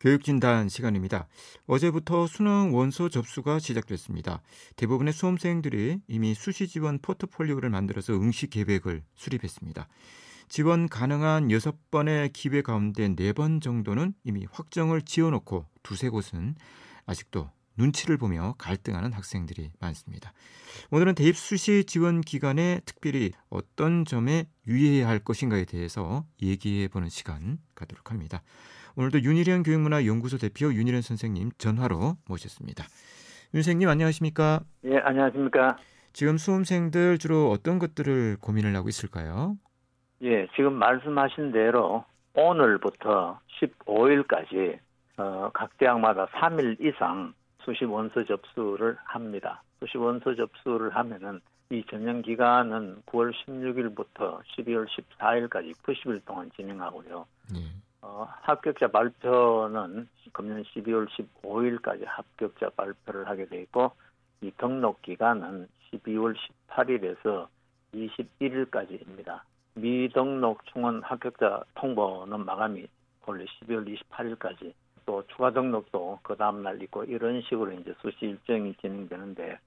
교육진단 시간입니다. 어제부터 수능 원서 접수가 시작됐습니다. 대부분의 수험생들이 이미 수시 지원 포트폴리오를 만들어서 응시 계획을 수립했습니다. 지원 가능한 6번의 기회 가운데 4번 정도는 이미 확정을 지어놓고 두세 곳은 아직도 눈치를 보며 갈등하는 학생들이 많습니다. 오늘은 대입 수시 지원 기간에 특별히 어떤 점에 유의해야 할 것인가에 대해서 얘기해보는 시간 갖도록 합니다. 오늘도 윤희련 교육문화연구소 대표 윤희련 선생님 전화로 모셨습니다. 윤 선생님 안녕하십니까? 예, 안녕하십니까? 지금 수험생들 주로 어떤 것들을 고민을 하고 있을까요? 예, 지금 말씀하신 대로 오늘부터 15일까지 각 대학마다 3일 이상 수시 원서 접수를 합니다. 수시 원서 접수를 하면은 이 전형 기간은 9월 16일부터 12월 14일까지 90일 동안 진행하고요. 합격자 발표는 금년 12월 15일까지 합격자 발표를 하게 돼 있고, 이 등록 기간은 12월 18일에서 21일까지입니다. 미등록 충원 합격자 통보는 마감이 원래 12월 28일까지, 또 추가 등록도 그 다음날 있고, 이런 식으로 이제 수시 일정이 진행되는데,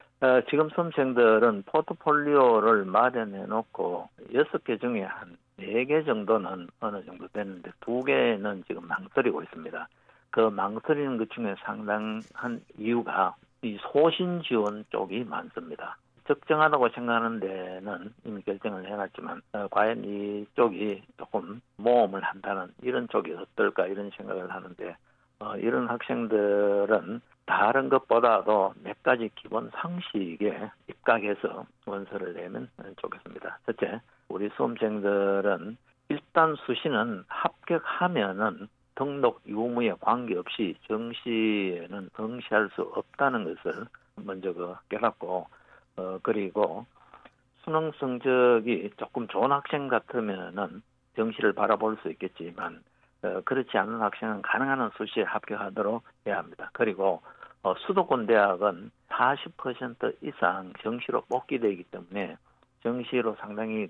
지금 수험생들은 포트폴리오를 마련해 놓고 6개 중에 한 4개 정도는 어느 정도 되는데 2개는 지금 망설이고 있습니다. 그 망설이는 것 중에 상당한 이유가 이 소신 지원 쪽이 많습니다. 적정하다고 생각하는 데는 이미 결정을 해놨지만 과연 이쪽이 조금 모험을 한다는 이런 쪽이 어떨까 이런 생각을 하는데, 이런 학생들은 다른 것보다도 몇 가지 기본 상식에 입각해서 원서를 내면 좋겠습니다. 첫째, 우리 수험생들은 일단 수시는 합격하면은 등록 유무에 관계없이 정시에는 응시할 수 없다는 것을 먼저 깨닫고, 그리고 수능 성적이 조금 좋은 학생 같으면은 정시를 바라볼 수 있겠지만, 그렇지 않은 학생은 가능한 한 수시에 합격하도록 해야 합니다. 그리고 수도권 대학은 40% 이상 정시로 뽑기되기 때문에 정시로 상당히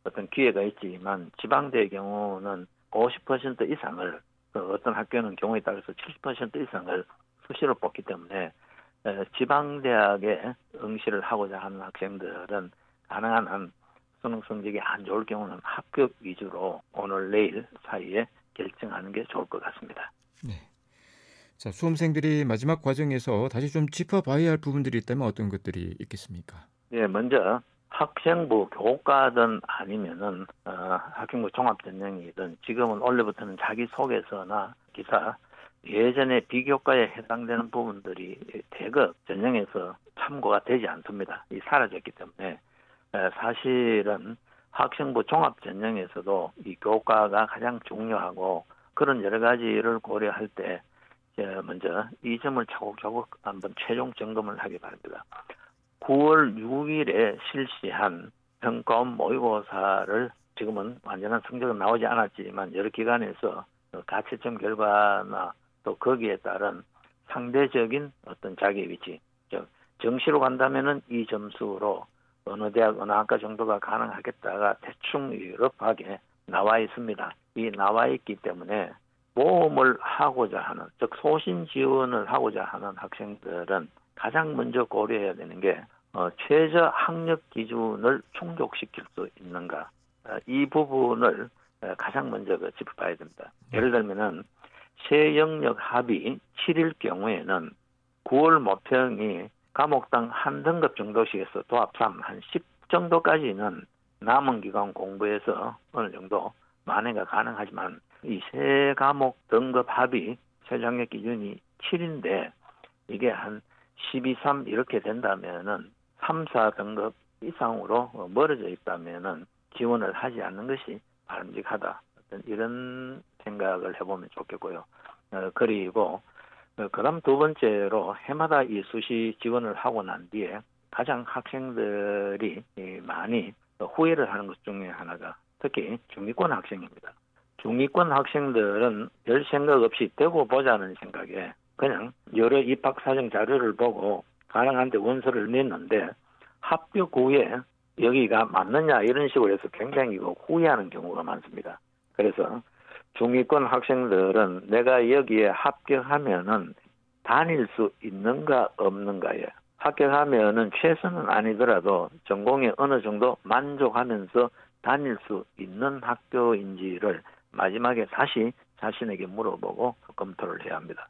어떤 기회가 있지만, 지방대의 경우는 50% 이상을, 어떤 학교는 경우에 따라서 70% 이상을 수시로 뽑기 때문에 지방대학에 응시를 하고자 하는 학생들은 가능한 한 수능 성적이 안 좋을 경우는 합격 위주로 오늘 내일 사이에 결정하는 게 좋을 것 같습니다. 네. 자, 수험생들이 마지막 과정에서 다시 좀 짚어봐야 할 부분들이 있다면 어떤 것들이 있겠습니까? 예, 먼저 학생부 교과든 아니면은 학생부 종합전형이든, 지금은 원래부터는 자기소개서나 기사, 예전에 비교과에 해당되는 부분들이 대거 전형에서 참고가 되지 않습니다. 이 사라졌기 때문에 사실은 학생부 종합전형에서도 이 교과가 가장 중요하고, 그런 여러 가지를 고려할 때 먼저 이 점을 차곡차곡 한번 최종 점검을 하기 바랍니다. 9월 6일에 실시한 평가원 모의고사를 지금은 완전한 성적은 나오지 않았지만 여러 기관에서 가채점 결과나 또 거기에 따른 상대적인 어떤 자기 위치, 즉 정시로 간다면은 이 점수로 어느 대학 어느 학과 정도가 가능하겠다가 대충 유럽하게 나와 있습니다. 이 나와 있기 때문에 모험을 하고자 하는, 즉 소신 지원을 하고자 하는 학생들은 가장 먼저 고려해야 되는 게 최저 학력 기준을 충족시킬 수 있는가, 이 부분을 가장 먼저 짚어봐야 됩니다. 예를 들면은 새 영역 합이 7일 경우에는 9월 모평이 과목당 한 등급 정도씩 해서 도합 3, 한 10 정도까지는 남은 기간 공부해서 어느 정도 만회가 가능하지만, 이 세 과목 등급 합이 최저 학력 기준이 7인데 이게 한 12, 3 이렇게 된다면은 3, 4등급 이상으로 멀어져 있다면은 지원을 하지 않는 것이 바람직하다. 어떤 이런 생각을 해보면 좋겠고요. 그리고 그다음 두 번째로 해마다 이 수시 지원을 하고 난 뒤에 가장 학생들이 많이 후회를 하는 것 중에 하나가 특히 중위권 학생입니다. 중위권 학생들은 별 생각 없이 되고 보자는 생각에 그냥 여러 입학 사정 자료를 보고 가능한 데 원서를 냈는데 합격 후에 여기가 맞느냐 이런 식으로 해서 굉장히 후회하는 경우가 많습니다. 그래서 중위권 학생들은 내가 여기에 합격하면은 다닐 수 있는가 없는가에 합격하면은 최선은 아니더라도 전공에 어느 정도 만족하면서 다닐 수 있는 학교인지를 마지막에 다시 자신에게 물어보고 검토를 해야 합니다.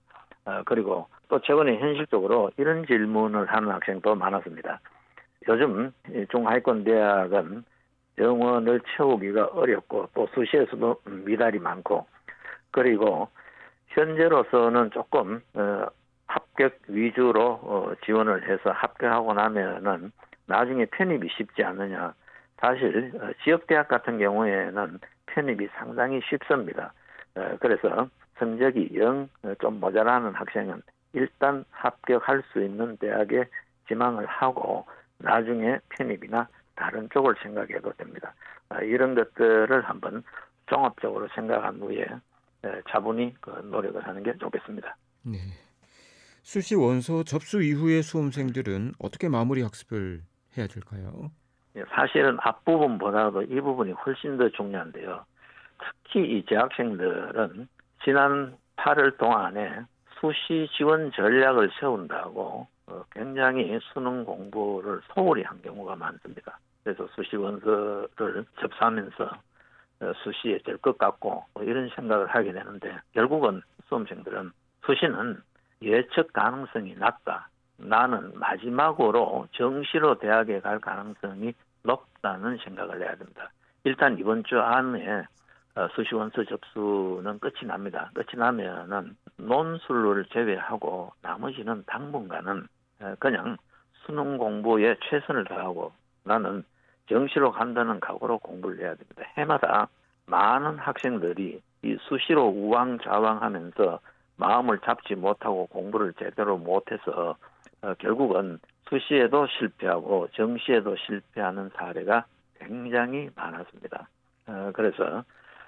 그리고 또 최근에 현실적으로 이런 질문을 하는 학생도 많았습니다. 요즘 중하위권 대학은 정원을 채우기가 어렵고 또 수시에서도 미달이 많고 그리고 현재로서는 조금 합격 위주로 지원을 해서 합격하고 나면은 나중에 편입이 쉽지 않느냐. 사실 지역대학 같은 경우에는 편입이 상당히 쉽습니다. 그래서 성적이 영 좀 모자라는 학생은 일단 합격할 수 있는 대학에 지망을 하고 나중에 편입이나 다른 쪽을 생각해도 됩니다. 이런 것들을 한번 종합적으로 생각한 후에 차분히 노력을 하는 게 좋겠습니다. 네. 수시 원서 접수 이후의 수험생들은 어떻게 마무리 학습을 해야 될까요? 사실은 앞부분보다도 이 부분이 훨씬 더 중요한데요. 특히 이 재학생들은 지난 8월 동안에 수시 지원 전략을 세운다고 굉장히 수능 공부를 소홀히 한 경우가 많습니다. 그래서 수시 원서를 접수하면서 수시에 될 것 같고 이런 생각을 하게 되는데 결국은 수험생들은 수시는 예측 가능성이 낮다. 나는 마지막으로 정시로 대학에 갈 가능성이 높다는 생각을 해야 됩니다. 일단 이번 주 안에 수시 원서 접수는 끝이 납니다. 끝이 나면은 논술을 제외하고 나머지는 당분간은 그냥 수능 공부에 최선을 다하고 나는 정시로 간다는 각오로 공부를 해야 됩니다. 해마다 많은 학생들이 이 수시로 우왕좌왕하면서 마음을 잡지 못하고 공부를 제대로 못해서 결국은 수시에도 실패하고 정시에도 실패하는 사례가 굉장히 많았습니다. 그래서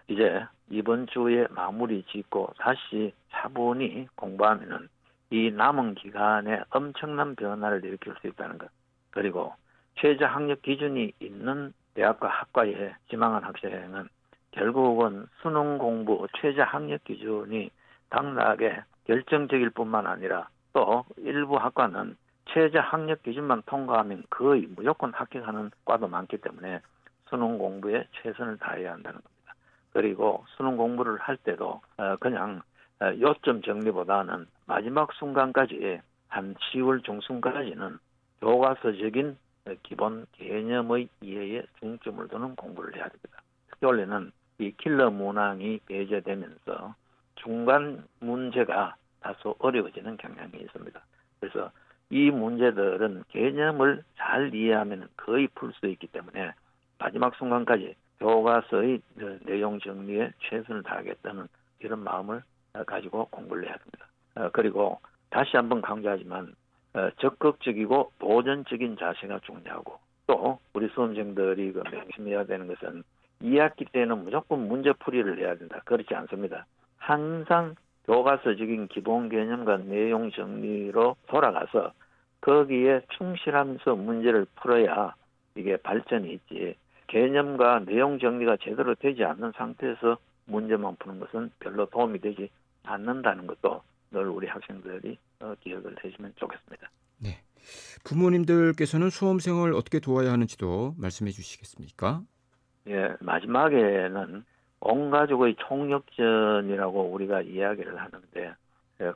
이제 이번 주에 마무리 짓고 다시 차분히 공부하면은 이 남은 기간에 엄청난 변화를 일으킬 수 있다는 것. 그리고 최저 학력 기준이 있는 대학과 학과에 지망한 학생은 결국은 수능 공부 최저 학력 기준이 당락에 결정적일 뿐만 아니라 또 일부 학과는 최저 학력 기준만 통과하면 거의 무조건 합격하는 과도 많기 때문에 수능 공부에 최선을 다해야 한다는 겁니다. 그리고 수능 공부를 할 때도 그냥 요점 정리보다는 마지막 순간까지 한 10월 중순까지는 교과서적인 기본 개념의 이해에 중점을 두는 공부를 해야 됩니다. 특히 원래는 이 킬러 문항이 배제되면서 중간 문제가 다소 어려워지는 경향이 있습니다. 그래서 이 문제들은 개념을 잘 이해하면 거의 풀 수 있기 때문에 마지막 순간까지 교과서의 내용 정리에 최선을 다하겠다는 이런 마음을 가지고 공부를 해야 됩니다. 그리고 다시 한번 강조하지만 적극적이고 도전적인 자세가 중요하고 또 우리 수험생들이 명심해야 되는 것은 2학기 때는 무조건 문제풀이를 해야 된다. 그렇지 않습니다. 항상 교과서적인 기본 개념과 내용 정리로 돌아가서 거기에 충실하면서 문제를 풀어야 이게 발전이 있지. 개념과 내용 정리가 제대로 되지 않는 상태에서 문제만 푸는 것은 별로 도움이 되지 않는다는 것도 늘 우리 학생들이 기억을 해주면 좋겠습니다. 네. 부모님들께서는 수험생을 어떻게 도와야 하는지도 말씀해 주시겠습니까? 예, 마지막에는 온 가족의 총력전이라고 우리가 이야기를 하는데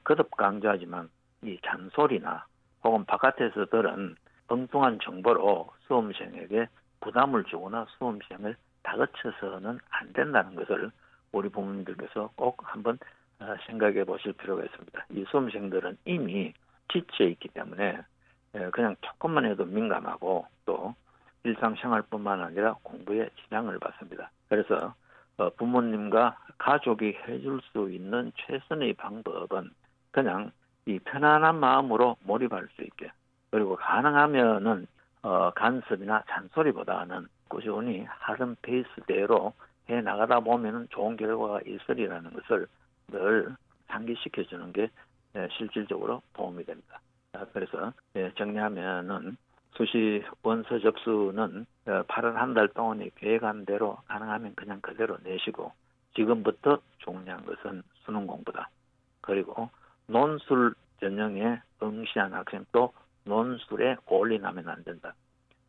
거듭 강조하지만 이 잔소리나 혹은 바깥에서 들은 엉뚱한 정보로 수험생에게 부담을 주거나 수험생을 다그쳐서는 안 된다는 것을 우리 부모님들께서 꼭 한번 생각해 보실 필요가 있습니다. 이 수험생들은 이미 지쳐 있기 때문에 그냥 조금만 해도 민감하고 또 일상생활뿐만 아니라 공부에 지장을 받습니다. 그래서 부모님과 가족이 해줄 수 있는 최선의 방법은 그냥 이 편안한 마음으로 몰입할 수 있게 그리고 가능하면은 간섭이나 잔소리보다는 꾸준히 하던 페이스대로 해 나가다 보면은 좋은 결과가 있으리라는 것을 늘 상기시켜주는 게 실질적으로 도움이 됩니다. 그래서 정리하면은 수시 원서 접수는 8월 한 달 동안에 계획한 대로 가능하면 그냥 그대로 내시고 지금부터 중요한 것은 수능 공부다. 그리고 논술 전형에 응시한 학생도 논술에 올인하면 안 된다.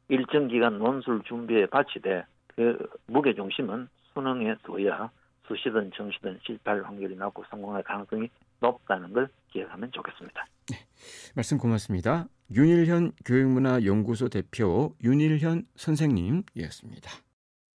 일정 기간 논술 준비에 바치되 그 무게중심은 수능에 두어야 수시든 정시든 실패할 확률이 낮고 성공할 가능성이 높다는 걸 기억하면 좋겠습니다. 네, 말씀 고맙습니다. 윤일현 교육문화연구소 대표 윤일현 선생님이었습니다.